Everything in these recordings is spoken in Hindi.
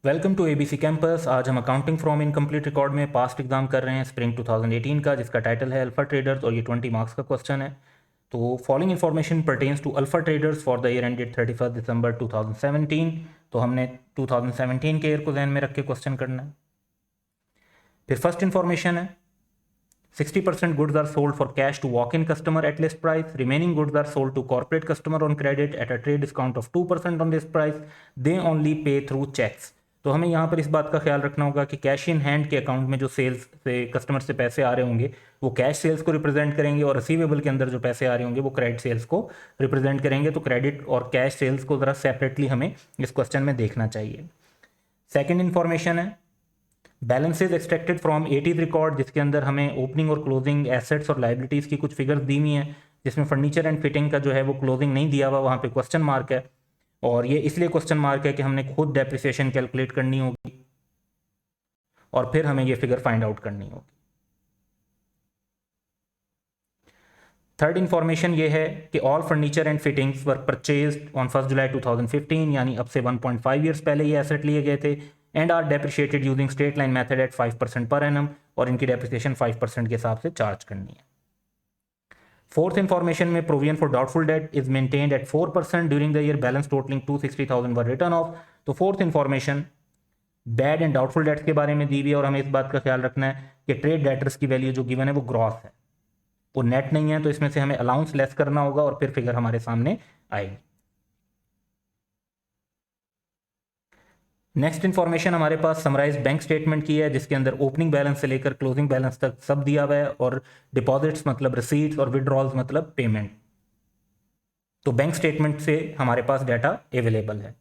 Welcome to ABC campus. आज हम अकाउंटिंग फ्रॉम इनकम्प्लीट रिकॉर्ड में पास्ट एग्जाम कर रहे हैं स्प्रिंग 2018 का, जिसका टाइटल है अल्फा ट्रेडर्स और ये 20 मार्क्स का क्वेश्चन है। तो following information pertains to Alpha Traders for the year ended 31 December 2017। तो हमने 2017 के ईयर को ध्यान में रख के क्वेश्चन करना है। फिर फर्स्ट इन्फॉर्मेशन है 60% goods are sold for cash to walk-in customer at list price. Remaining goods are sold to corporate customer on credit at a trade discount of 2% on list price. They only pay through checks. तो हमें यहाँ पर इस बात का ख्याल रखना होगा कि कैश इन हैंड के अकाउंट में जो सेल्स से कस्टमर से पैसे आ रहे होंगे वो कैश सेल्स को रिप्रेजेंट करेंगे, और रिसीवेबल के अंदर जो पैसे आ रहे होंगे वो क्रेडिट सेल्स को रिप्रेजेंट करेंगे। तो क्रेडिट और कैश सेल्स को ज़रा सेपरेटली हमें इस क्वेश्चन में देखना चाहिए। सेकेंड इन्फॉर्मेशन है balances extracted from 80th record, जिसके अंदर हमें ओपनिंग और क्लोजिंग एसेट्स और लाइबिलिटीज़ की कुछ फिगर्स दी हुई हैं, जिसमें फर्नीचर एंड फिटिंग का जो है वो क्लोजिंग नहीं दिया हुआ, वहाँ पे क्वेश्चन मार्क है। और ये इसलिए क्वेश्चन मार्क है कि हमने खुद डेप्रिसिएशन कैलकुलेट करनी होगी और फिर हमें ये फिगर फाइंड आउट करनी होगी। थर्ड इन्फॉर्मेशन ये है कि all furniture and fittings were purchased on 1 July 2015, यानी अब से 1.5 ईयर्स पहले ये एसेट लिए गए थे, and are depreciated using straight line method at 5% per annum, और इनकी डेप्रिसिएशन 5% के हिसाब से चार्ज करनी है। फोर्थ इन्फॉर्मेशन में provision for doubtful debt is maintained at 4% during the year, balance totalling 260,000 were written off. तो fourth information bad and doubtful debts के बारे में दी हुई है, और हमें इस बात का ख्याल रखना है कि ट्रेड डेटर्स की वैल्यू जो गिवन है वो ग्रॉस है, वो नेट नहीं है, तो इसमें से हमें अलाउंस लेस करना होगा और फिर फिगर हमारे सामने आएगी। नेक्स्ट इन्फॉर्मेशन हमारे पास समराइज बैंक स्टेटमेंट की है, जिसके अंदर ओपनिंग बैलेंस से लेकर क्लोजिंग बैलेंस तक सब दिया हुआ है, और डिपॉजिट्स मतलब रिसीट्स और विड्रॉल्स मतलब पेमेंट। तो बैंक स्टेटमेंट से हमारे पास डाटा अवेलेबल है।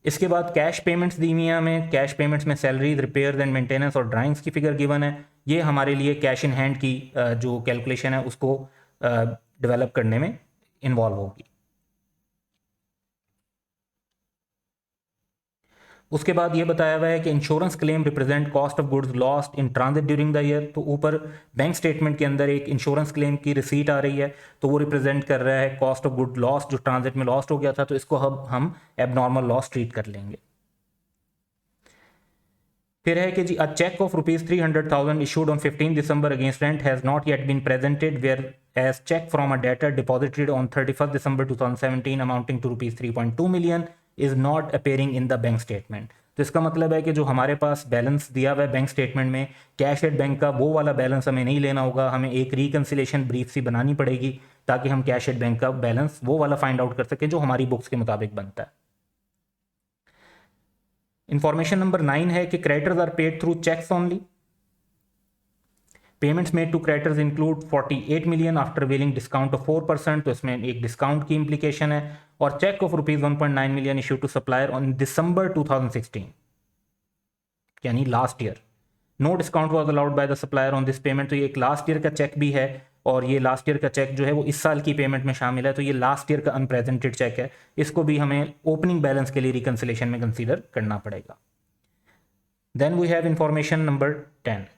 इसके बाद कैश पेमेंट्स दी हुई हैं हमें। कैश पेमेंट्स में सैलरीज, रिपेयर्स एंड मेंटेनेंस और ड्राइंग्स की फिगर गिवन है। ये हमारे लिए कैश इन हैंड की जो कैलकुलेशन है उसको डेवलप करने में इन्वॉल्व होगी। उसके बाद ये बताया हुआ है कि insurance claim represent cost of goods lost in transit during the year. तो ऊपर बैंक स्टेटमेंट के अंदर एक इंश्योरेंस क्लेम की रिसीट आ रही है, तो वो रिप्रेजेंट कर रहा है कॉस्ट ऑफ गुड लॉस्ट जो ट्रांजिट में लॉस्ट हो गया था, तो इसको हम एबनॉर्मल लॉस ट्रीट कर लेंगे। फिर है कि G a cheque of ₹300,000 issued on 15 December against rent has not yet been presented, whereas cheque from a debtor deposited on 31 December 2017 amounting to ₹3.2 million is not appearing in the bank statement. तो इसका मतलब है कि जो हमारे पास बैलेंस दिया हुआ है बैंक स्टेटमेंट में कैश एट बैंक का, वो वाला बैलेंस हमें नहीं लेना होगा, हमें एक रिकन्सिलेशन ब्रीफ सी बनानी पड़ेगी ताकि हम कैश एट बैंक का बैलेंस वो वाला फाइंड आउट कर सकें जो हमारी बुक्स के मुताबिक बनता है। इंफॉर्मेशन नंबर 9 है कि creditors are paid through cheques only. Payments made to creditors include 48 million after availing discount of 4%, तो इसमें एक डिस्काउंट की इंप्लीकेशन है। और cheque of ₹1.9 million issue to supplier on December 2016, यानी last year. No discount was allowed by the supplier on this payment. तो ये एक लास्ट ईयर का चेक भी है, और ये लास्ट ईयर का चेक जो है वो इस साल की पेमेंट में शामिल है, तो ये लास्ट ईयर का अनप्रेजेंटेड चेक है, इसको भी हमें ओपनिंग बैलेंस के लिए रिकन्सिलेशन में कंसीडर करना पड़ेगा। Then we have information number 10,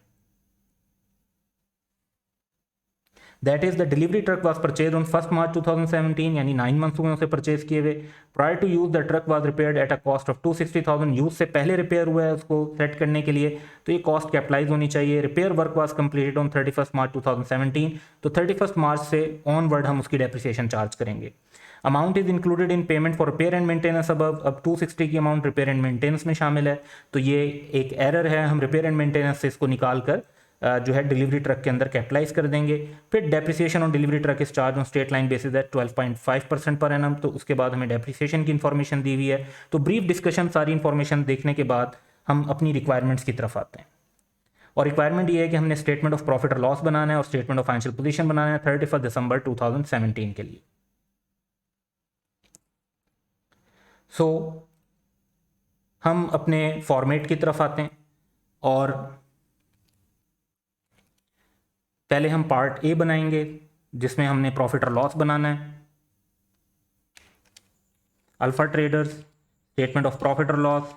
that is the delivery truck was purchase on 1 March 2017, यानी 9 मंथ्स हुए उसे परचेज किए हुए। Prior to use the truck was repaired at a cost of 260,000, use से पहले रिपेयर हुआ है उसको सेट करने के लिए, तो ये कॉस्ट कैपिटलाइज होनी चाहिए। Repair work was completed on 31 मार्च 2017, तो 31 मार्च से ऑनवर्ड हम उसकी डेप्रिसिएशन चार्ज करेंगे। Amount is included in payment for repair and maintenance. अब 260 की अमाउंट रिपेयर एंड मेंटेनेंस में शामिल है, तो ये एक एरर है, हम रिपेयर एंड मेंटेनेंस से इसको निकाल कर जो है डिलीवरी ट्रक के अंदर कैपिटलाइज कर देंगे। फिर depreciation on delivery truck is charge on straight line basis at 12.5% per annum. तो उसके बाद हमें डेप्रिसिएशन की इंफॉर्मेशन दी हुई है। तो ब्रीफ डिस्कशन, सारी इंफॉर्मेशन देखने के बाद हम अपनी रिक्वायरमेंट्स की तरफ आते हैं, और रिक्वायरमेंट ये है कि हमने स्टेटमेंट ऑफ प्रॉफिट और लॉस बनाना है और स्टेटमेंट ऑफ फाइनेंशियल पोजीशन बनाना है 31 दिसंबर 2017 के लिए। सो हम अपने फॉर्मेट की तरफ आते हैं, और पहले हम पार्ट ए बनाएंगे जिसमें हमने प्रॉफिट और लॉस बनाना है। Alpha Traders statement of profit और loss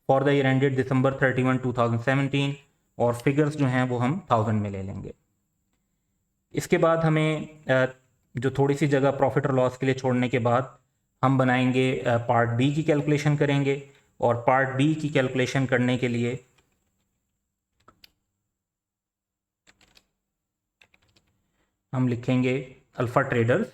for the year ended December 31, 2017, और फिगर्स जो हैं वो हम 1000 में ले लेंगे। इसके बाद हमें जो थोड़ी सी जगह प्रॉफिट और लॉस के लिए छोड़ने के बाद हम बनाएंगे पार्ट बी की कैलकुलेशन करेंगे, और पार्ट बी की कैलकुलेशन करने के लिए हम लिखेंगे Alpha Traders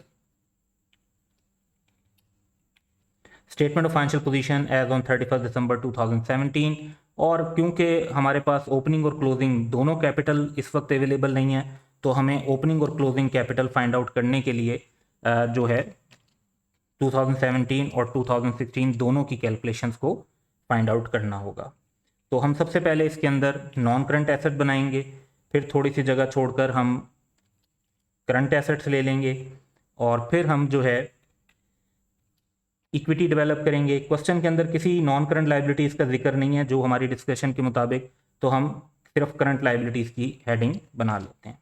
statement of financial position as on 31 December 2017। और क्योंकि हमारे पास ओपनिंग और क्लोजिंग दोनों कैपिटल इस वक्त अवेलेबल नहीं है, तो हमें ओपनिंग और क्लोजिंग कैपिटल फाइंड आउट करने के लिए जो है 2017 और 2016 दोनों की कैलकुलेशंस को फाइंड आउट करना होगा। तो हम सबसे पहले इसके अंदर नॉन करंट एसेट बनाएंगे, फिर थोड़ी सी जगह छोड़कर हम करंट एसेट्स ले लेंगे, और फिर हम जो है इक्विटी डेवलप करेंगे। क्वेश्चन के अंदर किसी नॉन करंट लाइबिलिटीज़ का जिक्र नहीं है जो हमारी डिस्कशन के मुताबिक, तो हम सिर्फ करंट लाइबिलिटीज़ की हेडिंग बना लेते हैं।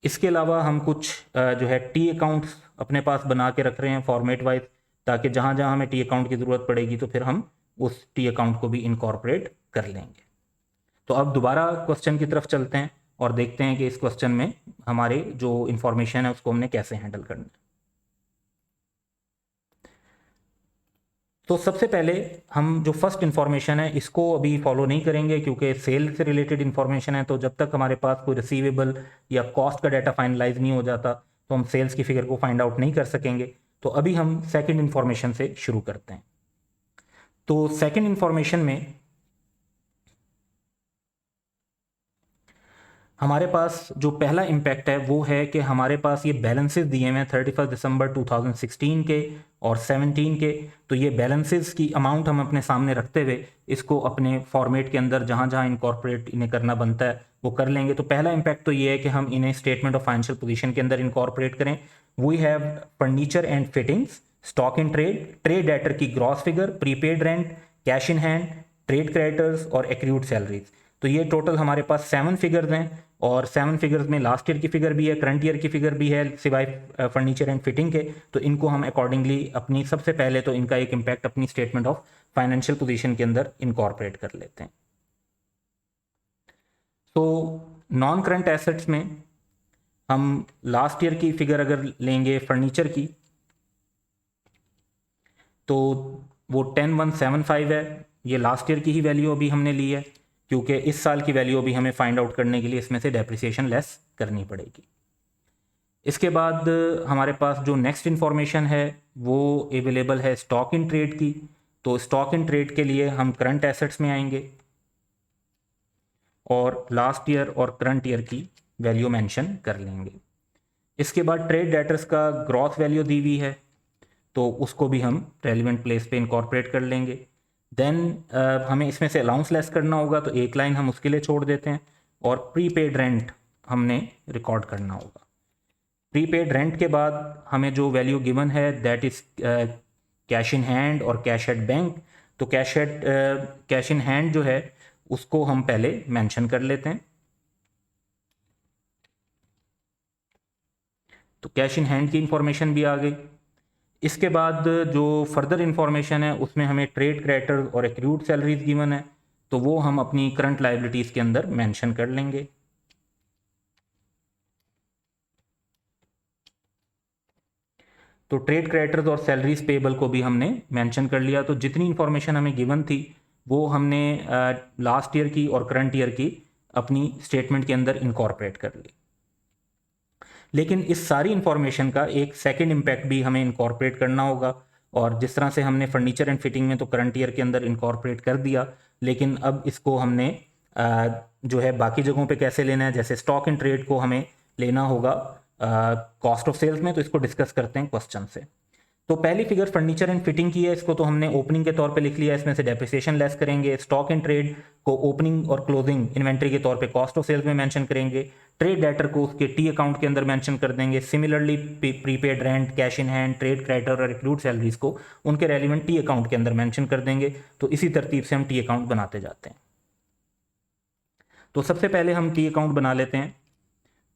इसके अलावा हम कुछ जो है टी अकाउंट्स अपने पास बना के रख रहे हैं फॉर्मेट वाइज, ताकि जहाँ जहाँ हमें टी अकाउंट की ज़रूरत पड़ेगी तो फिर हम उस टी अकाउंट को भी इनकॉर्पोरेट कर लेंगे। तो अब दोबारा क्वेश्चन की तरफ चलते हैं और देखते हैं कि इस क्वेश्चन में हमारे जो इन्फॉर्मेशन है उसको हमने कैसे हैंडल करना है। तो सबसे पहले हम जो फर्स्ट इन्फॉर्मेशन है इसको अभी फॉलो नहीं करेंगे, क्योंकि सेल से रिलेटेड इन्फॉर्मेशन है, तो जब तक हमारे पास कोई रिसीवेबल या कॉस्ट का डाटा फाइनलाइज नहीं हो जाता तो हम सेल्स की फिगर को फाइंड आउट नहीं कर सकेंगे। तो अभी हम सेकंड इन्फॉर्मेशन से शुरू करते हैं। तो सेकंड इन्फॉर्मेशन में हमारे पास जो पहला इम्पैक्ट है वो है कि हमारे पास ये बैलेंसेस दिए हुए हैं 31 दिसंबर 2016 के और 17 के। तो ये बैलेंसेस की अमाउंट हम अपने सामने रखते हुए इसको अपने फॉर्मेट के अंदर जहाँ जहाँ इनकॉर्पोरेट इन्हें करना बनता है वो कर लेंगे। तो पहला इम्पैक्ट तो ये है कि हम इन्हें स्टेटमेंट ऑफ फाइनेंशियल पोजीशन के अंदर इनकॉर्पोरेट करें। We have furniture and fittings, stock in trade, trade debtor की gross figure, prepaid rent, cash in hand, trade creditors और एक्रूड सैलरीज। तो ये टोटल हमारे पास 7 फिगर्स हैं, और 7 फिगर्स में लास्ट ईयर की फिगर भी है, करंट ईयर की फिगर भी है सिवाय फर्नीचर एंड फिटिंग के। तो इनको हम अकॉर्डिंगली अपनी सबसे पहले तो इनका एक इम्पैक्ट अपनी स्टेटमेंट ऑफ फाइनेंशियल पोजीशन के अंदर इनकॉर्पोरेट कर लेते हैं। तो नॉन करंट एसेट्स में हम लास्ट ईयर की फिगर अगर लेंगे फर्नीचर की, तो वो 10175 है। ये लास्ट ईयर की ही वैल्यू अभी हमने ली है, क्योंकि इस साल की वैल्यू अभी हमें फाइंड आउट करने के लिए इसमें से डेप्रिसिएशन लेस करनी पड़ेगी। इसके बाद हमारे पास जो नेक्स्ट इन्फॉर्मेशन है वो अवेलेबल है स्टॉक इन ट्रेड की। तो स्टॉक इन ट्रेड के लिए हम करंट एसेट्स में आएंगे और लास्ट ईयर और करंट ईयर की वैल्यू मेंशन कर लेंगे। इसके बाद ट्रेड डेटर्स का ग्रॉस वैल्यू दी हुई है, तो उसको भी हम रेलिवेंट प्लेस पे इनकॉर्पोरेट कर लेंगे। देन हमें इसमें से अलाउंस लेस करना होगा, तो एक लाइन हम उसके लिए छोड़ देते हैं, और प्रीपेड रेंट हमने रिकॉर्ड करना होगा। प्रीपेड रेंट के बाद हमें जो वैल्यू गिवन है that is cash in hand और कैश एट बैंक। तो कैश इन हैंड जो है उसको हम पहले मेंशन कर लेते हैं। तो कैश इन हैंड की इंफॉर्मेशन भी आ गई। इसके बाद जो फर्दर इंफॉर्मेशन है उसमें हमें ट्रेड क्रेडिटर और एक्रूड सैलरीज गिवन है, तो वो हम अपनी करंट लायबिलिटीज़ के अंदर मेंशन कर लेंगे। तो ट्रेड क्रेडिटर्स और सैलरीज पेबल को भी हमने मेंशन कर लिया। तो जितनी इन्फॉर्मेशन हमें गिवन थी वो हमने लास्ट ईयर की और करंट ईयर की अपनी स्टेटमेंट के अंदर इनकॉर्पोरेट कर ली। लेकिन इस सारी इन्फॉर्मेशन का एक सेकंड इम्पैक्ट भी हमें इनकॉर्पोरेट करना होगा। और जिस तरह से हमने फर्नीचर एंड फिटिंग में तो करंट ईयर के अंदर इनकॉर्पोरेट कर दिया, लेकिन अब इसको हमने जो है बाकी जगहों पे कैसे लेना है, जैसे स्टॉक इन ट्रेड को हमें लेना होगा कॉस्ट ऑफ सेल्स में। तो इसको डिस्कस करते हैं क्वेश्चन से। तो पहली फिगर फर्नीचर एंड फिटिंग की है, इसको तो हमने ओपनिंग के तौर पे लिख लिया, इसमें से डेप्रिसिएशन लेस करेंगे। स्टॉक इन ट्रेड को ओपनिंग और क्लोजिंग इन्वेंट्री के तौर पे कॉस्ट ऑफ सेल्स में मेंशन करेंगे। ट्रेड डेटर को उसके टी अकाउंट के अंदर मेंशन कर देंगे। Similarly prepaid rent, cash in hand, trade creditor और एक्रूड सैलरीज को उनके रेलिवेंट टी अकाउंट के अंदर मेंशन कर देंगे। तो इसी तरतीब से हम टी अकाउंट बनाते जाते हैं। तो सबसे पहले हम टी अकाउंट बना लेते हैं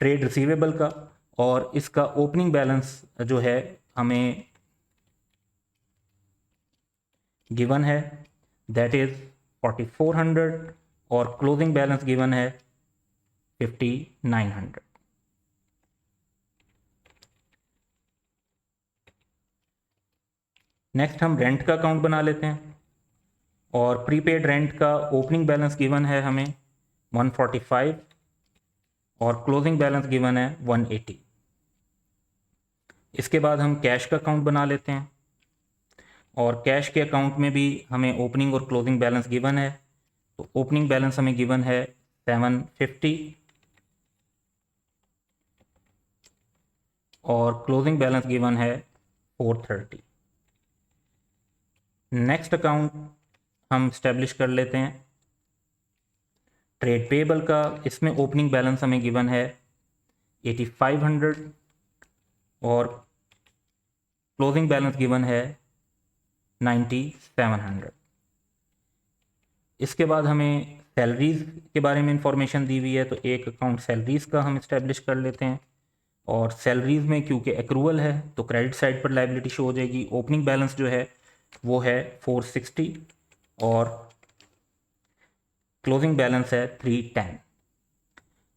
ट्रेड रिसीवेबल का, और इसका ओपनिंग बैलेंस जो है हमें गिवन है दैट इज 4400, और क्लोजिंग बैलेंस गिवन है 5900। नेक्स्ट हम रेंट का अकाउंट बना लेते हैं और प्रीपेड रेंट का ओपनिंग बैलेंस गिवन है हमें 145 और क्लोजिंग बैलेंस गिवन है 180। इसके बाद हम कैश का अकाउंट बना लेते हैं और कैश के अकाउंट में भी हमें ओपनिंग और क्लोजिंग बैलेंस गिवन है। तो ओपनिंग बैलेंस हमें गिवन है 750 और क्लोजिंग बैलेंस गिवन है 430। नेक्स्ट अकाउंट हम स्टैब्लिश कर लेते हैं ट्रेड पेबल का। इसमें ओपनिंग बैलेंस हमें गिवन है 8500 और क्लोजिंग बैलेंस गिवन है 9700। इसके बाद हमें सैलरीज़ के बारे में इंफॉर्मेशन दी हुई है, तो एक अकाउंट सैलरीज़ का हम इस्टेब्लिश कर लेते हैं और सैलरीज़ में क्योंकि एक्रूवल है तो क्रेडिट साइड पर लायबिलिटी शो हो जाएगी। ओपनिंग बैलेंस जो है वो है 460 और क्लोजिंग बैलेंस है 310।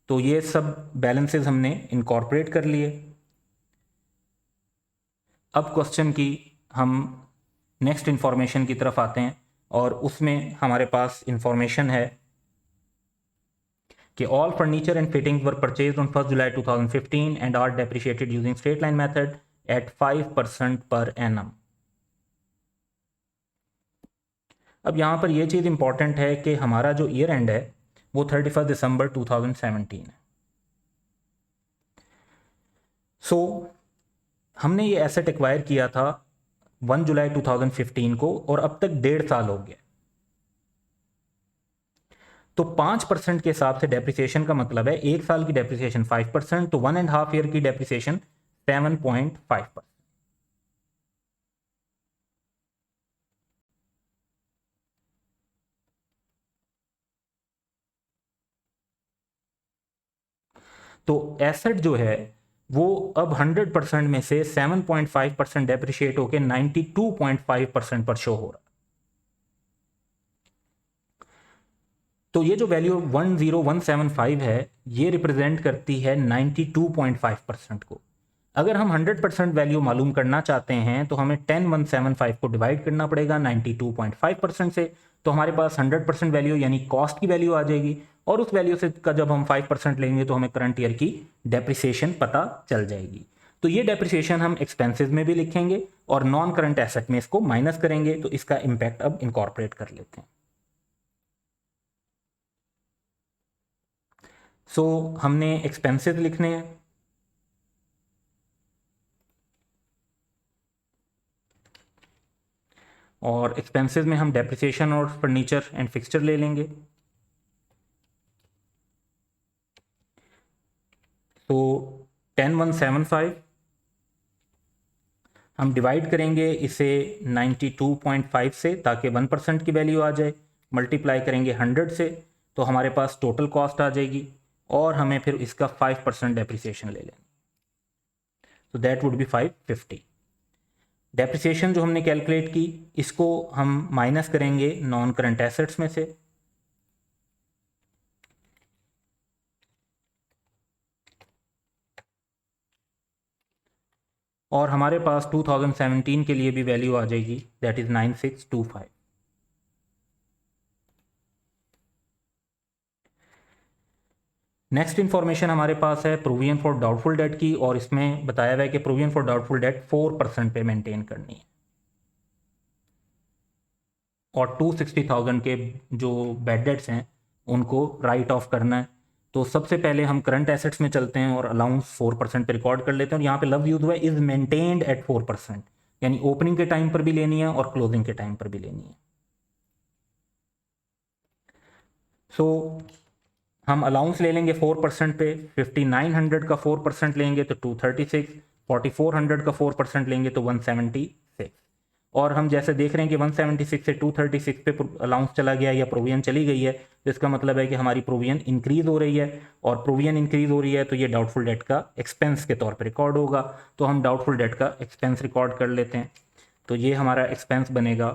तो ये सब बैलेंसेस हमने इनकॉर्पोरेट कर लिए। अब क्वेश्चन की हम नेक्स्ट इंफॉर्मेशन की तरफ आते हैं और उसमें हमारे पास इंफॉर्मेशन है कि all furniture and fittings were purchased on 1 July 2015 and are depreciated using straight line method at 5% per annum. अब यहाँ पर यह चीज़ इंपॉर्टेंट है कि हमारा जो ईयर एंड है वो 31 दिसंबर 2017 है। सो हमने ये एसेट एक्वायर किया था 1 जुलाई 2015 को और अब तक 1.5 साल हो गया। तो 5% के हिसाब से डेप्रिसिएशन का मतलब है एक साल की डेप्रिसिएशन 5%, तो 1.5 ईयर की डेप्रिसिएशन 7.5%। तो एसेट जो है वो अब 100% में से 7.5% डेप्रिशिएट होकर 92.5% पर शो हो रहा है। तो ये जो वैल्यू 10175 है ये रिप्रेजेंट करती है 92.5% को। अगर हम 100% वैल्यू मालूम करना चाहते हैं तो हमें 10175 को डिवाइड करना पड़ेगा 92.5% से, तो हमारे पास 100% वैल्यू यानी कॉस्ट की वैल्यू आ जाएगी और उस वैल्यू से का जब हम 5% लेंगे तो हमें करंट ईयर की डेप्रिसिएशन पता चल जाएगी। तो ये डेप्रिसिएशन हम एक्सपेंसेस में भी लिखेंगे और नॉन करंट एसेट में इसको माइनस करेंगे। तो इसका इंपैक्ट अब इनकॉर्पोरेट कर लेते हैं। सो हमने एक्सपेंसेस लिखने हैं और एक्सपेंसेस में हम डेप्रिसिएशन और फर्नीचर एंड फिक्सचर ले लेंगे। तो 10175 हम डिवाइड करेंगे इसे 92.5 से ताकि 1% की वैल्यू आ जाए, मल्टीप्लाई करेंगे 100 से तो हमारे पास टोटल कॉस्ट आ जाएगी और हमें फिर इसका 5% डेप्रिसिएशन ले लेंगे, तो दैट वुड बी 550। डेप्रिसिएशन जो हमने कैलकुलेट की इसको हम माइनस करेंगे नॉन करंट एसेट्स में से, और हमारे पास 2017 के लिए भी वैल्यू आ जाएगी दैट इज़ 9625। नेक्स्ट इन्फॉर्मेशन हमारे पास है प्रोविजन फॉर डाउटफुल डेट की और इसमें बताया हुआ है कि प्रोविजन फॉर डाउटफुल डेट 4% पे मेंटेन करनी है और 260,000 के जो बैड डेट्स हैं उनको राइट ऑफ करना है। तो सबसे पहले हम करंट एसेट्स में चलते हैं और अलाउंस 4% पे रिकॉर्ड कर लेते हैं और यहाँ पे लव यूज हुआ है इज मेंटेन्ड एट 4%, यानी ओपनिंग के टाइम पर भी लेनी है और क्लोजिंग के टाइम पर भी लेनी है। सो हम अलाउंस ले लेंगे 4% पे, 5900 का 4% लेंगे तो 236, 4400 का 4% लेंगे तो 176, और हम जैसे देख रहे हैं कि 176 से 236 पे अलाउंस चला गया या प्रोविजन चली गई है, तो इसका मतलब है कि हमारी प्रोविजन इंक्रीज हो रही है और प्रोविजन इंक्रीज हो रही है तो ये डाउटफुल डेट का एक्सपेंस के तौर पर रिकॉर्ड होगा। तो हम डाउटफुल डेट का एक्सपेंस रिकॉर्ड कर लेते हैं, तो ये हमारा एक्सपेंस बनेगा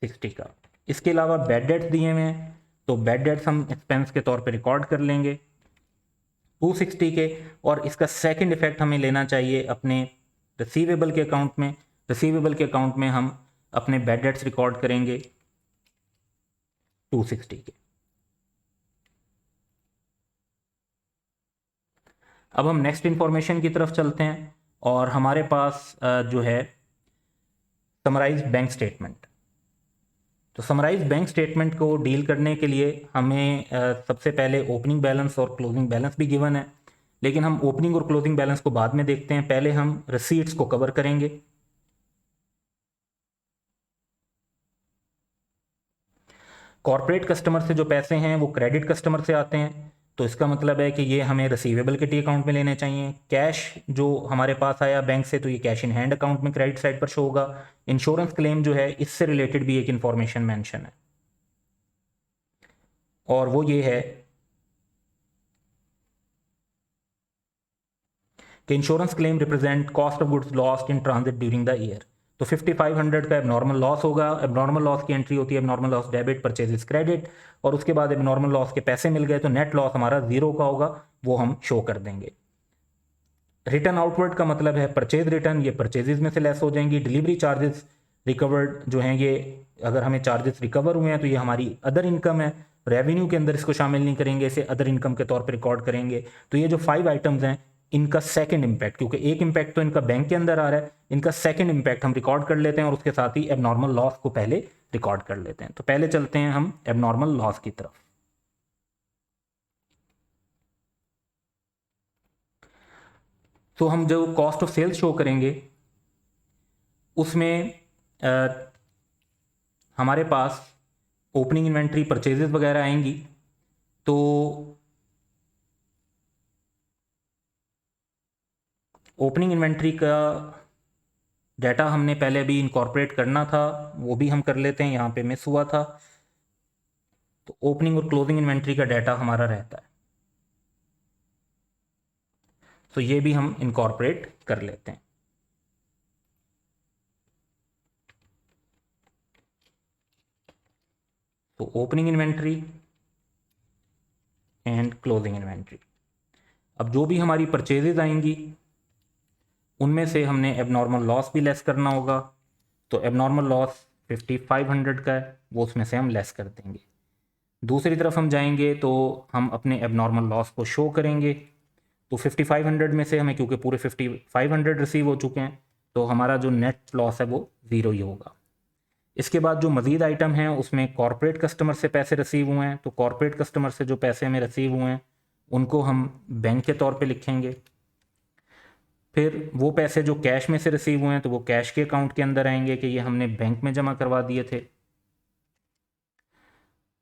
60 का। इसके अलावा बैड डेट्स दिए हुए हैं तो बैड डेट्स हम एक्सपेंस के तौर पे रिकॉर्ड कर लेंगे 260 के, और इसका सेकंड इफेक्ट हमें लेना चाहिए अपने रिसीवेबल के अकाउंट में हम अपने बैड डेट्स रिकॉर्ड करेंगे 260 के। अब हम नेक्स्ट इंफॉर्मेशन की तरफ चलते हैं और हमारे पास जो है समराइज बैंक स्टेटमेंट। तो समराइज बैंक स्टेटमेंट को डील करने के लिए हमें सबसे पहले ओपनिंग बैलेंस और क्लोजिंग बैलेंस भी गिवन है, लेकिन हम ओपनिंग और क्लोजिंग बैलेंस को बाद में देखते हैं। पहले हम रिसीट्स को कवर करेंगे। कॉर्पोरेट कस्टमर से जो पैसे हैं वो क्रेडिट कस्टमर से आते हैं, तो इसका मतलब है कि ये हमें रिसीवेबल के टी अकाउंट में लेने चाहिए। कैश जो हमारे पास आया बैंक से, तो ये कैश इन हैंड अकाउंट में क्रेडिट साइड पर शो होगा। इंश्योरेंस क्लेम जो है, इससे रिलेटेड भी एक इंफॉर्मेशन मेंशन है, और वो ये है कि insurance claim represent cost of goods lost in transit during the year. तो 5500 का एबनॉर्मल लॉस होगा। एबनॉर्मल लॉस की एंट्री होती है abnormal loss debit, purchases credit, और उसके बाद एबनॉर्मल लॉस के पैसे मिल गए तो नेट लॉस हमारा 0 का होगा, वो हम शो कर देंगे। रिटर्न आउटवर्ड का मतलब है परचेज रिटर्न, ये परचेजेस में से लेस हो जाएंगी। डिलीवरी चार्जेस रिकवर्ड जो हैं, ये अगर हमें चार्जेस रिकवर हुए हैं तो ये हमारी अदर इनकम है, रेवेन्यू के अंदर इसको शामिल नहीं करेंगे, इसे अदर इनकम के तौर पर रिकॉर्ड करेंगे। तो ये जो 5 आइटम्स हैं, इनका सेकंड इंपैक्ट, क्योंकि एक इंपैक्ट तो इनका बैंक के अंदर आ रहा है, इनका सेकंड इंपैक्ट हम रिकॉर्ड कर लेते हैं और उसके साथ ही एबनॉर्मल लॉस को पहले रिकॉर्ड कर लेते हैं। तो पहले चलते हैं हम एबनॉर्मल लॉस की तरफ। तो हम जो कॉस्ट ऑफ सेल्स शो करेंगे उसमें हमारे पास ओपनिंग इन्वेंट्री, परचेजेस वगैरह आएंगी। तो ओपनिंग इन्वेंट्री का डाटा हमने पहले भी इनकॉर्पोरेट करना था, वो भी हम कर लेते हैं, यहाँ पे मिस हुआ था। तो ओपनिंग और क्लोजिंग इन्वेंट्री का डाटा हमारा रहता है, तो ये भी हम इनकॉर्पोरेट कर लेते हैं। तो opening inventory and closing inventory. अब जो भी हमारी परचेजेज आएंगी उनमें से हमने एबनॉर्मल लॉस भी लेस करना होगा। तो एबनॉर्मल लॉस 5500 का है, वो उसमें से हम लेस कर देंगे। दूसरी तरफ हम जाएंगे तो हम अपने एबनॉर्मल लॉस को शो करेंगे। तो 5500 में से हमें, क्योंकि पूरे 5500 रिसीव हो चुके हैं, तो हमारा जो नेट लॉस है वो 0 ही होगा। इसके बाद जो मज़ीद आइटम हैं उसमें कॉर्पोरेट कस्टमर से पैसे रिसीव हुए हैं, तो कॉर्पोरेट कस्टमर से जो पैसे हमें रिसीव हुए हैं उनको हम बैंक के तौर पे लिखेंगे। फिर वो पैसे जो कैश में से रिसीव हुए हैं तो वो कैश के अकाउंट के अंदर आएंगे कि ये हमने बैंक में जमा करवा दिए थे।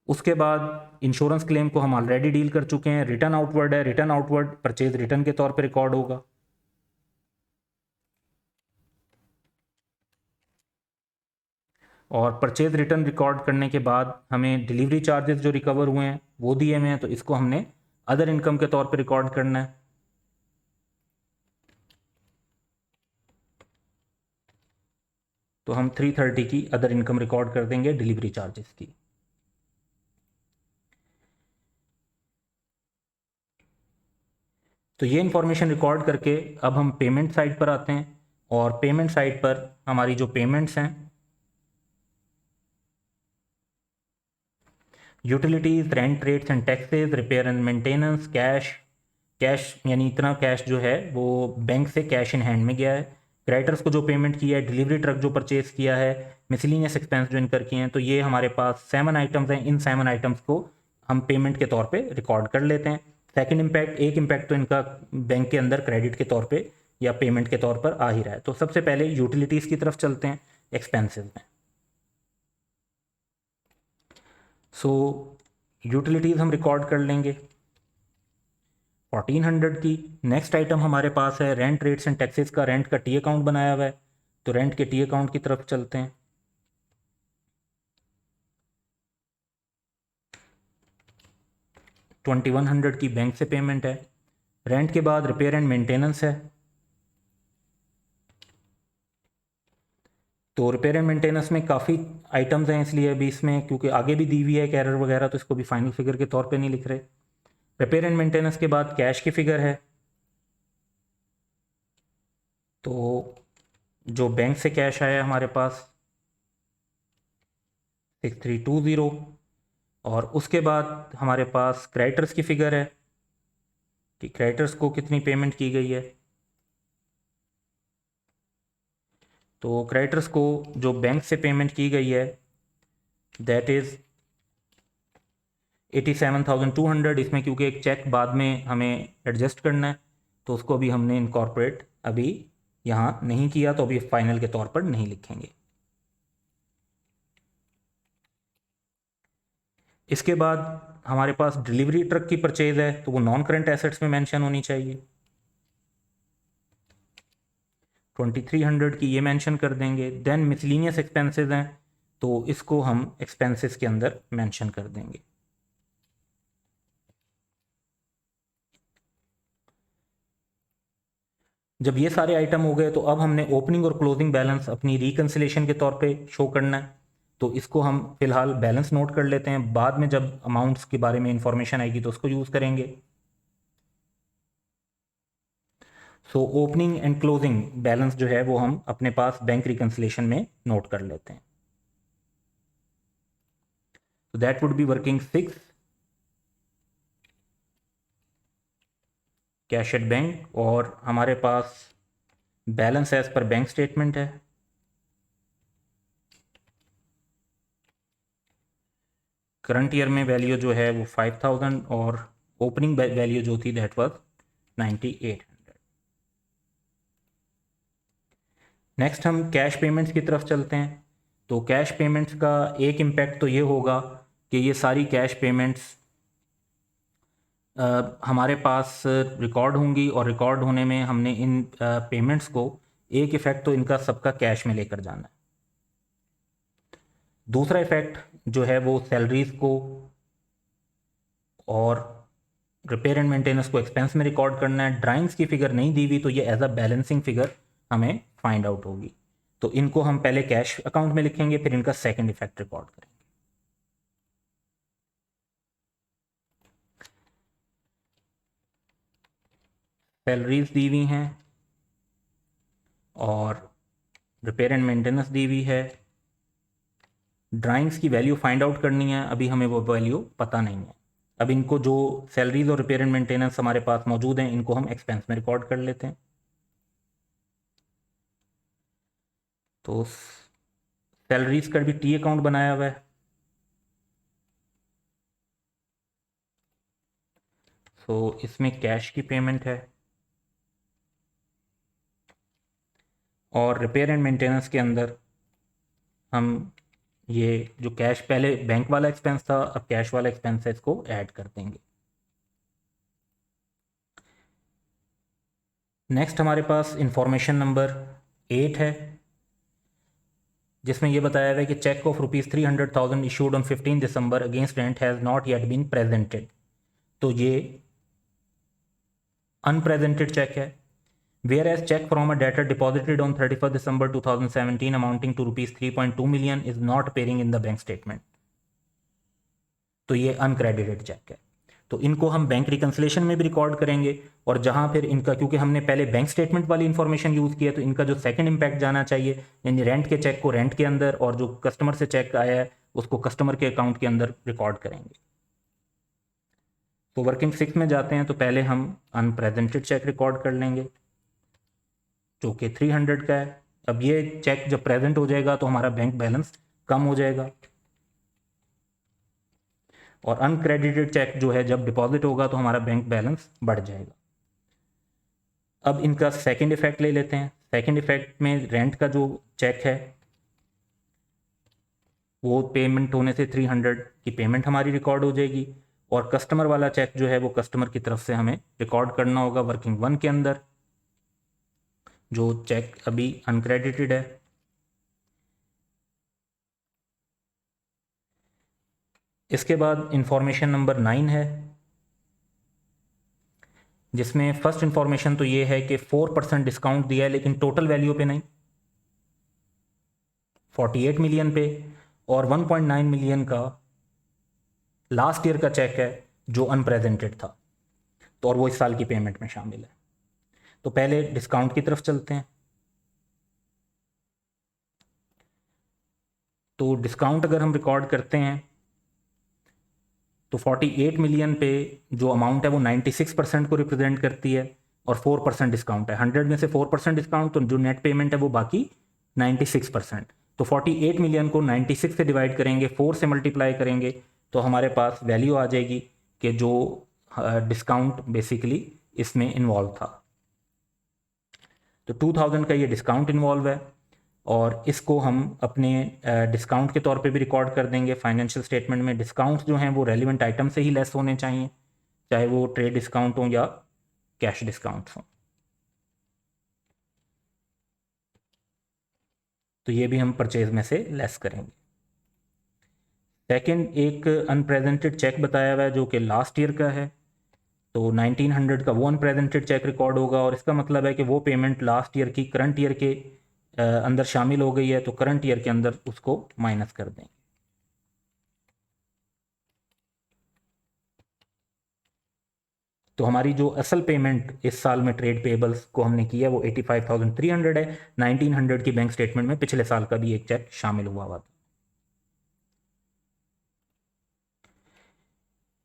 उसके बाद इंश्योरेंस क्लेम को हम ऑलरेडी डील कर चुके हैं। रिटर्न आउटवर्ड है, रिटर्न आउटवर्ड परचेज रिटर्न के तौर पे रिकॉर्ड होगा। और परचेज रिटर्न रिकॉर्ड करने के बाद हमें डिलीवरी चार्जेस जो रिकवर हुए हैं वो दिए हुए हैं, तो इसको हमने अदर इनकम के तौर पे रिकॉर्ड करना है। तो हम 330 की अदर इनकम रिकॉर्ड कर देंगे डिलीवरी चार्जेस की। तो ये इंफॉर्मेशन रिकॉर्ड करके अब हम पेमेंट साइड पर आते हैं, और पेमेंट साइड पर हमारी जो पेमेंट्स हैं, utilities, rent, rates and taxes, repair and maintenance, cash यानी इतना कैश जो है वो बैंक से कैश इन हैंड में गया है। क्रेडिटर्स को जो पेमेंट किया है, डिलीवरी ट्रक जो परचेज किया है, मिसलिनियस एक्सपेंस जो इनकर किए हैं, तो ये हमारे पास 7 आइटम्स हैं। इन 7 आइटम्स को हम पेमेंट के तौर पे रिकॉर्ड कर लेते हैं। सेकंड इम्पैक्ट, एक इम्पैक्ट तो इनका बैंक के अंदर क्रेडिट के तौर पे या पेमेंट के तौर पर आ ही रहा है। तो सबसे पहले यूटिलिटीज़ की तरफ चलते हैं, एक्सपेंसेस में। सो यूटिलिटीज़ हम रिकॉर्ड कर लेंगे 1400 की। नेक्स्ट आइटम हमारे पास है रेंट, रेट्स एंड टैक्सेस का। रेंट का टी अकाउंट बनाया हुआ है, तो रेंट के टी अकाउंट की तरफ चलते हैं। $2100 की बैंक से पेमेंट है। रेंट के बाद रिपेयर एंड मेंटेनेंस है, तो रिपेयर एंड मेंटेनेंस में काफ़ी आइटम्स हैं, इसलिए अभी इसमें क्योंकि आगे भी दी हुई है एरर वगैरह, तो इसको भी फाइनल फिगर के तौर पे नहीं लिख रहे। रिपेयर एंड मेंटेनेंस के बाद कैश की फिगर है, तो जो बैंक से कैश आया हमारे पास 6320, और उसके बाद हमारे पास क्रेडिटर्स की फिगर है कि क्रेडिटर्स को कितनी पेमेंट की गई है। तो क्रेडिटर्स को जो बैंक से पेमेंट की गई है दैट इज़ 87,200। इसमें क्योंकि एक चेक बाद में हमें एडजस्ट करना है तो उसको अभी हमने इनकॉर्पोरेट अभी यहाँ नहीं किया, तो अभी फाइनल के तौर पर नहीं लिखेंगे। इसके बाद हमारे पास डिलीवरी ट्रक की परचेज है तो वो नॉन करंट एसेट्स में मेंशन होनी चाहिए। 2300 की ये मेंशन कर देंगे। देन मिसलिनियस एक्सपेंसेस हैं तो इसको हम एक्सपेंसेस के अंदर मेंशन कर देंगे। जब ये सारे आइटम हो गए तो अब हमने ओपनिंग और क्लोजिंग बैलेंस अपनी रिकन्सिलेशन के तौर पे शो करना है। तो इसको हम फिलहाल बैलेंस नोट कर लेते हैं, बाद में जब अमाउंट्स के बारे में इंफॉर्मेशन आएगी तो उसको यूज़ करेंगे। So opening and closing balance जो है वो हम अपने पास बैंक रिकन्सिलेशन में नोट कर लेते हैं। तो that would be working 6 cash at bank, और हमारे पास balance as per bank statement है। करंट ईयर में वैल्यू जो है वो 5000 और ओपनिंग वैल्यू जो थी दैट वाज 9800। नेक्स्ट हम कैश पेमेंट्स की तरफ चलते हैं। तो कैश पेमेंट्स का एक इम्पैक्ट तो ये होगा कि ये सारी कैश पेमेंट्स हमारे पास रिकॉर्ड होंगी, और रिकॉर्ड होने में हमने इन पेमेंट्स को एक इफ़ेक्ट तो इनका सबका कैश में लेकर जाना है। दूसरा इफ़ेक्ट जो है वो सैलरीज को और रिपेयर एंड मेंटेनेंस को एक्सपेंस में रिकॉर्ड करना है। ड्राइंग्स की फिगर नहीं दी हुई तो ये एज अ बैलेंसिंग फिगर हमें फाइंड आउट होगी। तो इनको हम पहले कैश अकाउंट में लिखेंगे, फिर इनका सेकंड इफेक्ट रिकॉर्ड करेंगे। सैलरीज दी हुई हैं और रिपेयर एंड मेंटेनेंस दी हुई है। ड्राइंग्स की वैल्यू फाइंड आउट करनी है, अभी हमें वो वैल्यू पता नहीं है। अब इनको जो सैलरीज और रिपेयर एंड मेंटेनेंस हमारे पास मौजूद हैं इनको हम एक्सपेंस में रिकॉर्ड कर लेते हैं। तो सैलरीज का भी टी अकाउंट बनाया हुआ है। सो इसमें कैश की पेमेंट है, और रिपेयर एंड मेंटेनेंस के अंदर हम ये जो कैश पहले बैंक वाला एक्सपेंस था अब कैश वाला एक्सपेंस है इसको ऐड कर देंगे। नेक्स्ट हमारे पास इंफॉर्मेशन नंबर 8 है, जिसमें यह बताया हुआ है कि cheque of ₹300,000 issued on 15 December against rent has not yet been presented. तो ये अनप्रेजेंटेड चेक है। Whereas cheque from a debtor deposited on 31 December 2017 amounting to ₹3.2 million is not appearing in the bank statement. तो ये अनक्रेडिटेड चेक है। तो इनको हम बैंक रिकन्सिलेशन में भी रिकॉर्ड करेंगे, और जहां फिर इनका क्योंकि हमने पहले बैंक स्टेटमेंट वाली इन्फॉर्मेशन यूज़ किया तो इनका जो सेकंड इम्पैक्ट जाना चाहिए, यानी रेंट के चेक को रेंट के अंदर और जो कस्टमर से चेक आया है उसको कस्टमर के अकाउंट के अंदर रिकॉर्ड करेंगे। तो वर्किंग 6 में जाते हैं तो पहले हम अनप्रेजेंटेड चेक रिकॉर्ड कर लेंगे जो कि 300 का है। अब ये चेक जब प्रेजेंट हो जाएगा तो हमारा बैंक बैलेंस कम हो जाएगा, और अनक्रेडिटेड चेक जो है जब डिपॉजिट होगा तो हमारा बैंक बैलेंस बढ़ जाएगा। अब इनका सेकंड इफेक्ट ले लेते हैं। सेकंड इफेक्ट में रेंट का जो चेक है वो पेमेंट होने से 300 की पेमेंट हमारी रिकॉर्ड हो जाएगी, और कस्टमर वाला चेक जो है वो कस्टमर की तरफ से हमें रिकॉर्ड करना होगा वर्किंग 1 के अंदर, जो चेक अभी अनक्रेडिटेड है। इसके बाद इंफॉर्मेशन नंबर 9 है, जिसमें फर्स्ट इंफॉर्मेशन तो ये है कि 4% डिस्काउंट दिया है लेकिन टोटल वैल्यू पे नहीं, 48 मिलियन पे, और 1.9 मिलियन का लास्ट ईयर का चेक है जो अनप्रेजेंटेड था, तो और वो इस साल की पेमेंट में शामिल है। तो पहले डिस्काउंट की तरफ चलते हैं। तो डिस्काउंट अगर हम रिकॉर्ड करते हैं तो 48 मिलियन पे जो अमाउंट है वो 96% को रिप्रेजेंट करती है और 4% डिस्काउंट है। 100 में से 4% डिस्काउंट, तो जो नेट पेमेंट है वो बाकी 96%। तो 48 मिलियन को 96 से डिवाइड करेंगे, 4 से मल्टीप्लाई करेंगे, तो हमारे पास वैल्यू आ जाएगी कि जो डिस्काउंट बेसिकली इसमें इन्वॉल्व था। तो 2000 का ये डिस्काउंट इन्वॉल्व है और इसको हम अपने डिस्काउंट के तौर पे भी रिकॉर्ड कर देंगे फाइनेंशियल स्टेटमेंट में। डिस्काउंट जो हैं वो रेलिवेंट आइटम से ही लेस होने चाहिए, चाहे वो ट्रेड डिस्काउंट हो या कैश डिस्काउंट हो। तो ये भी हम परचेज में से लेस करेंगे। सेकंड, एक अनप्रेजेंटेड चेक बताया हुआ है जो कि लास्ट ईयर का है, तो 1900 का वो अनप्रेजेंटेड चेक रिकॉर्ड होगा और इसका मतलब है कि वो पेमेंट लास्ट ईयर की करंट ईयर के अंदर शामिल हो गई है, तो करंट ईयर के अंदर उसको माइनस कर देंगे। तो हमारी जो असल पेमेंट इस साल में ट्रेड पेबल्स को हमने किया वो 85,300 है। 1900 की बैंक स्टेटमेंट में पिछले साल का भी एक चेक शामिल हुआ था।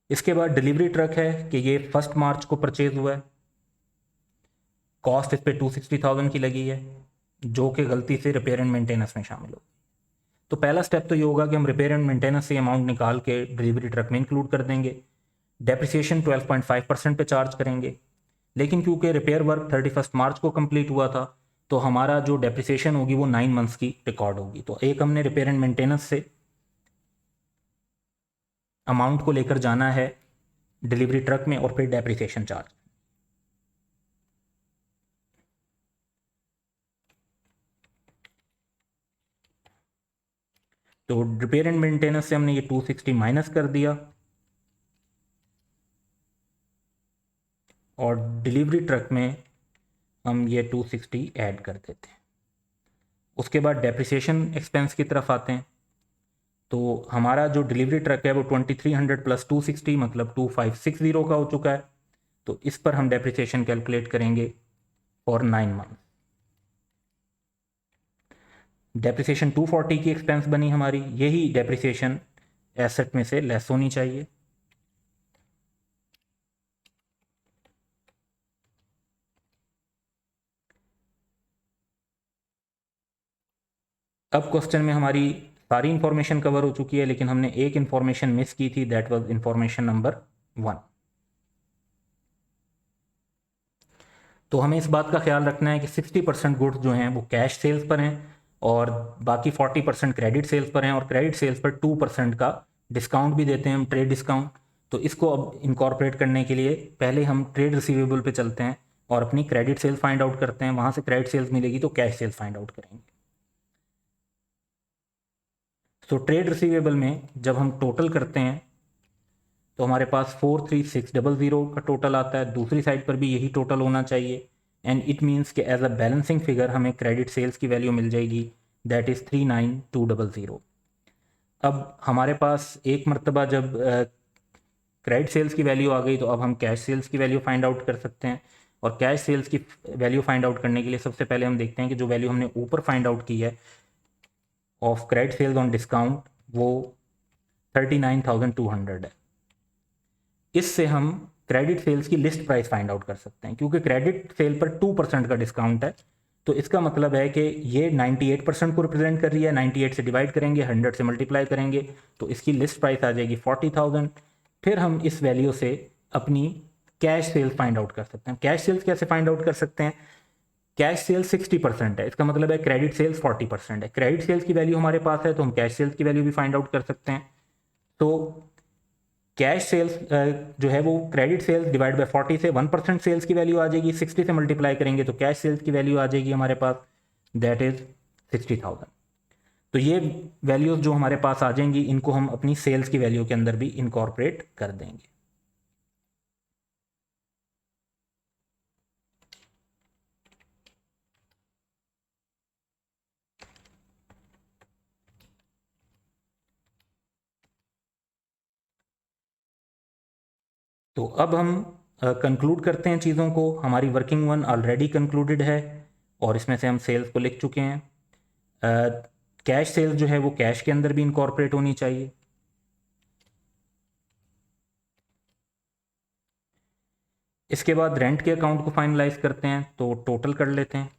इसके बाद डिलीवरी ट्रक है कि ये 1 मार्च को परचेज हुआ है। कॉस्ट इस पे 260,000 की लगी है जो कि गलती से रिपेयर एंड मेंटेनेंस में शामिल हो। तो पहला स्टेप तो ये होगा कि हम रिपेयर एंड मेंटेनेंस से अमाउंट निकाल के डिलीवरी ट्रक में इंक्लूड कर देंगे। डेप्रिसिएशन 12.5% पे चार्ज करेंगे, लेकिन क्योंकि रिपेयर वर्क 31 मार्च को कंप्लीट हुआ था तो हमारा जो डेप्रिसिएशन होगी वो 9 मंथ्स की रिकॉर्ड होगी। तो एक हमने रिपेयर एंड मेंटेनेंस से अमाउंट को लेकर जाना है डिलीवरी ट्रक में और फिर डेप्रिसिएशन चार्ज। तो रिपेयर एंड मेंटेनेंस से हमने ये 260 माइनस कर दिया और डिलीवरी ट्रक में हम ये 260 ऐड कर देते हैं। उसके बाद डेप्रिसिएशन एक्सपेंस की तरफ आते हैं। तो हमारा जो डिलीवरी ट्रक है वो 2300 प्लस 260 मतलब 2560 का हो चुका है। तो इस पर हम डेप्रिसिएशन कैलकुलेट करेंगे फॉर 9 मंथ। डेप्रिसिएशन 240 की एक्सपेंस बनी हमारी, यही डेप्रिसिएशन एसेट में से लेस होनी चाहिए। अब क्वेश्चन में हमारी सारी इंफॉर्मेशन कवर हो चुकी है, लेकिन हमने एक इंफॉर्मेशन मिस की थी, दैट वाज इंफॉर्मेशन नंबर 1। तो हमें इस बात का ख्याल रखना है कि 60% गुड्स जो हैं वो कैश सेल्स पर हैं और बाकी 40% क्रेडिट सेल्स पर हैं, और क्रेडिट सेल्स पर 2% का डिस्काउंट भी देते हैं हम, ट्रेड डिस्काउंट। तो इसको अब इनकॉर्पोरेट करने के लिए पहले हम ट्रेड रिसीवेबल पे चलते हैं और अपनी क्रेडिट सेल्स फाइंड आउट करते हैं। वहाँ से क्रेडिट सेल्स मिलेगी तो कैश सेल्स फाइंड आउट करेंगे। तो ट्रेड रिसीवेबल में जब हम टोटल करते हैं तो हमारे पास 43600 का टोटल आता है। दूसरी साइड पर भी यही टोटल होना चाहिए एंड इट मीन्स कि एज अ बैलेंसिंग फिगर हमें क्रेडिट सेल्स की वैल्यू मिल जाएगी, दैट इज़ 39200। अब हमारे पास एक मरतबा जब क्रेडिट सेल्स की वैल्यू आ गई तो अब हम कैश सेल्स की वैल्यू फाइंड आउट कर सकते हैं। और कैश सेल्स की वैल्यू फाइंड आउट करने के लिए सबसे पहले हम देखते हैं कि जो वैल्यू हमने ऊपर फाइंड आउट की है of credit sales on discount वो 39,200 है। इससे हम क्रेडिट सेल्स की लिस्ट प्राइस फाइंड आउट कर सकते हैं। क्योंकि क्रेडिट सेल पर 2% का डिस्काउंट है तो इसका मतलब है कि ये 98% को रिप्रेजेंट कर रही है। 98 से डिवाइड करेंगे, 100 से मल्टीप्लाई करेंगे तो इसकी लिस्ट प्राइस आ जाएगी 40,000। फिर हम इस वैल्यू से अपनी कैश सेल्स फाइंड आउट कर सकते हैं। कैश सेल्स कैसे फाइंड आउट कर सकते हैं? कैश सेल्स 60% है, इसका मतलब है क्रेडिट सेल्स 40% है। क्रेडिट सेल्स की वैल्यू हमारे पास है तो हम कैश सेल्स की वैल्यू भी फाइंड आउट कर सकते हैं। तो कैश सेल्स जो है वो क्रेडिट सेल्स डिवाइड बाय 40 से 1% सेल्स की वैल्यू आ जाएगी। 60 से मल्टीप्लाई करेंगे तो कैश सेल्स की वैल्यू आ जाएगी हमारे पास, दैट इज 60,000। तो ये वैल्यूज जो हमारे पास आ जाएंगी इनको हम अपनी सेल्स की वैल्यू के अंदर भी इनकॉर्पोरेट कर देंगे। तो अब हम कंक्लूड करते हैं चीज़ों को। हमारी वर्किंग वन ऑलरेडी कंक्लूडेड है और इसमें से हम सेल्स को लिख चुके हैं। कैश सेल्स जो है वो कैश के अंदर भी इनकॉर्पोरेट होनी चाहिए। इसके बाद रेंट के अकाउंट को फाइनलाइज करते हैं, तो टोटल कर लेते हैं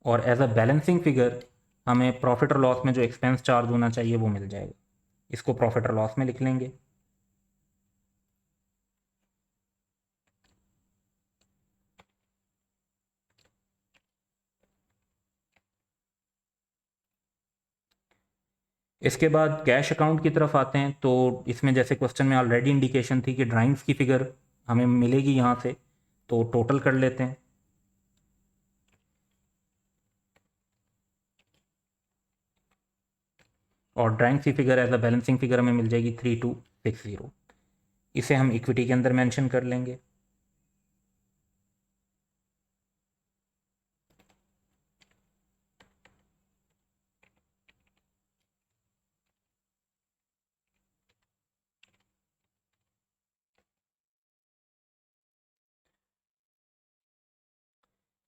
और एज अ बैलेंसिंग फिगर हमें प्रॉफिट और लॉस में जो एक्सपेंस चार्ज होना चाहिए वो मिल जाएगा। इसको प्रॉफिट और लॉस में लिख लेंगे। इसके बाद कैश अकाउंट की तरफ आते हैं, तो इसमें जैसे क्वेश्चन में ऑलरेडी इंडिकेशन थी कि ड्राइंग्स की फिगर हमें मिलेगी यहाँ से, तो टोटल कर लेते हैं। और ड्राइंग्स की figure as a balancing figure हमें मिल जाएगी 3260। इसे हम इक्विटी के अंदर मेंशन कर लेंगे।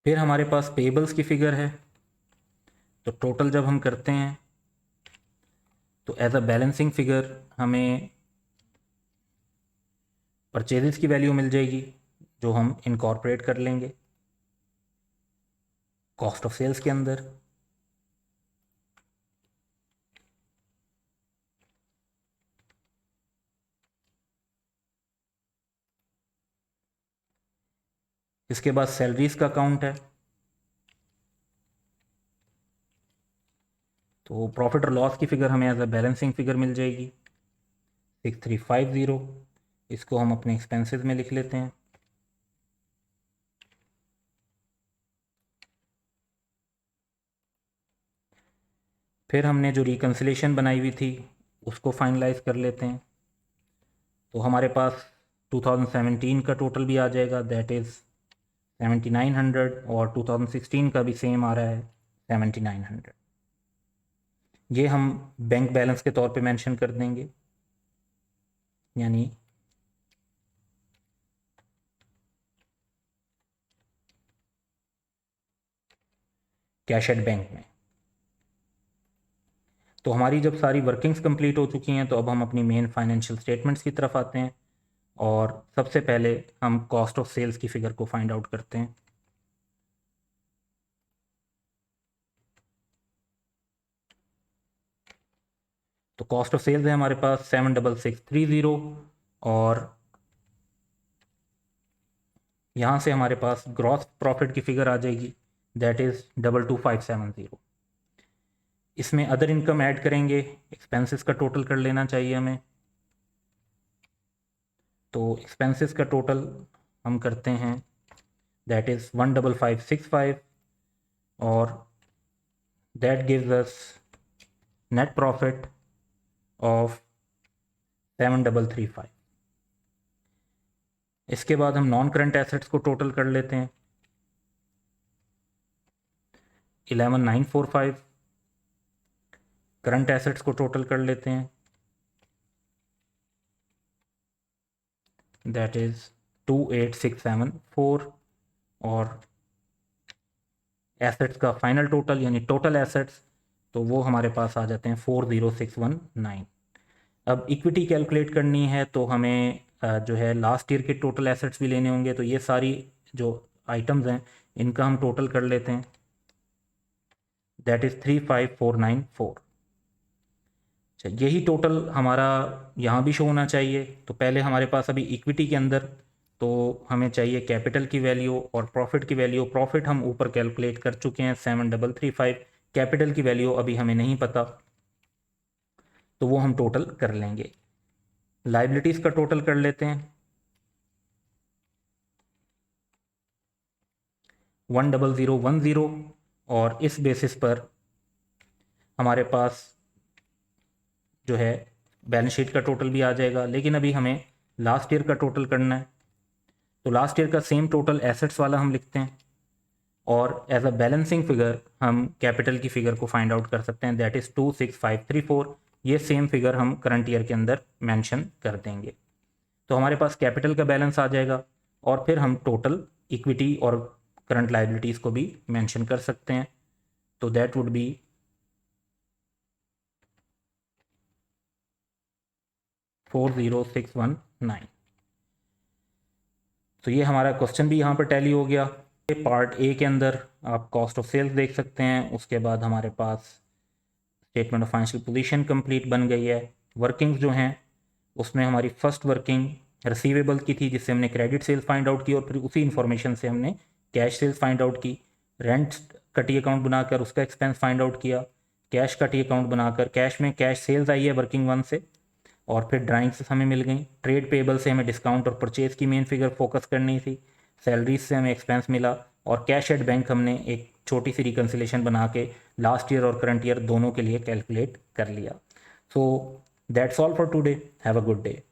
फिर हमारे पास पेबल्स की फिगर है, तो टोटल जब हम करते हैं तो एज अ बैलेंसिंग फिगर हमें परचेजेस की वैल्यू मिल जाएगी जो हम इनकॉर्पोरेट कर लेंगे कॉस्ट ऑफ सेल्स के अंदर। इसके बाद सैलरीज का अकाउंट है, तो प्रॉफिट और लॉस की फिगर हमें एज अ बैलेंसिंग फिगर मिल जाएगी 6350। इसको हम अपने एक्सपेंसेस में लिख लेते हैं। फिर हमने जो रिकन्सिलेशन बनाई हुई थी उसको फाइनलाइज कर लेते हैं, तो हमारे पास 2017 का टोटल भी आ जाएगा, दैट इज़ 7900, और 2016 का भी सेम आ रहा है 7900। ये हम बैंक बैलेंस के तौर पे मेंशन कर देंगे, यानी कैश एट बैंक में। तो हमारी जब सारी वर्किंग्स कंप्लीट हो चुकी हैं तो अब हम अपनी मेन फाइनेंशियल स्टेटमेंट्स की तरफ आते हैं और सबसे पहले हम कॉस्ट ऑफ सेल्स की फ़िगर को फाइंड आउट करते हैं। तो कॉस्ट ऑफ सेल्स है हमारे पास 76630, और यहाँ से हमारे पास ग्रॉस प्रॉफिट की फ़िगर आ जाएगी, दैट इज़ 22570। इसमें अदर इनकम ऐड करेंगे, एक्सपेंसेस का टोटल कर लेना चाहिए हमें। तो एक्सपेंसेस का टोटल हम करते हैं, दैट इज़ 15565, और that gives us net profit of 7335। इसके बाद हम नॉन करंट एसेट्स को टोटल कर लेते हैं, 11945। करंट एसेट्स को टोटल कर लेते हैं, दैट इज़ 28674, और एसेट्स का फाइनल टोटल यानी टोटल एसेट्स, तो वो हमारे पास आ जाते हैं 40619। अब इक्विटी कैलकुलेट करनी है तो हमें जो है लास्ट ईयर के टोटल एसेट्स भी लेने होंगे, तो ये सारी जो आइटम्स हैं इनका हम टोटल कर लेते हैं, दैट इज़ 35494। अच्छा, यही टोटल हमारा यहाँ भी शो होना चाहिए। तो पहले हमारे पास अभी इक्विटी के अंदर तो हमें चाहिए कैपिटल की वैल्यू और प्रॉफिट की वैल्यू। प्रॉफिट हम ऊपर कैलकुलेट कर चुके हैं 7335, कैपिटल की वैल्यू अभी हमें नहीं पता, तो वो हम टोटल कर लेंगे। लाइबिलिटीज़ का टोटल कर लेते हैं, 10010, और इस बेसिस पर हमारे पास जो है बैलेंस शीट का टोटल भी आ जाएगा। लेकिन अभी हमें लास्ट ईयर का टोटल करना है, तो लास्ट ईयर का सेम टोटल एसेट्स वाला हम लिखते हैं, और एज अ बैलेंसिंग फिगर हम कैपिटल की फिगर को फाइंड आउट कर सकते हैं, दैट इज़ 26534। ये सेम फिगर हम करंट ईयर के अंदर मेंशन कर देंगे, तो हमारे पास कैपिटल का बैलेंस आ जाएगा। और फिर हम टोटल इक्विटी और करंट लाइबिलिटीज़ को भी मेंशन कर सकते हैं। तो दैट वुड बी 40619। तो ये हमारा क्वेश्चन भी यहाँ पर टैली हो गया। पार्ट ए के अंदर आप कॉस्ट ऑफ सेल्स देख सकते हैं। उसके बाद हमारे पास statement of financial position complete बन गई है। वर्किंग्स जो हैं उसमें हमारी फर्स्ट वर्किंग रिसीवेबल की थी, जिससे हमने क्रेडिट सेल्स फाइंड आउट की और फिर उसी इन्फॉर्मेशन से हमने कैश सेल्स फाइंड आउट की। रेंट कटी अकाउंट बनाकर उसका एक्सपेंस फाइंड आउट किया। कैश कटी अकाउंट बनाकर कैश में कैश सेल्स आई है वर्किंग वन से, और फिर ड्राइंग्स हमें मिल गई। ट्रेड पेबल से हमें डिस्काउंट और परचेज की मेन फिगर फोकस करनी थी। सैलरीज से हमें एक्सपेंस मिला, और कैश एट बैंक हमने एक छोटी सी रिकन्सिलेशन बना के लास्ट ईयर और करंट ईयर दोनों के लिए कैलकुलेट कर लिया। So that's all for today. Have a good day.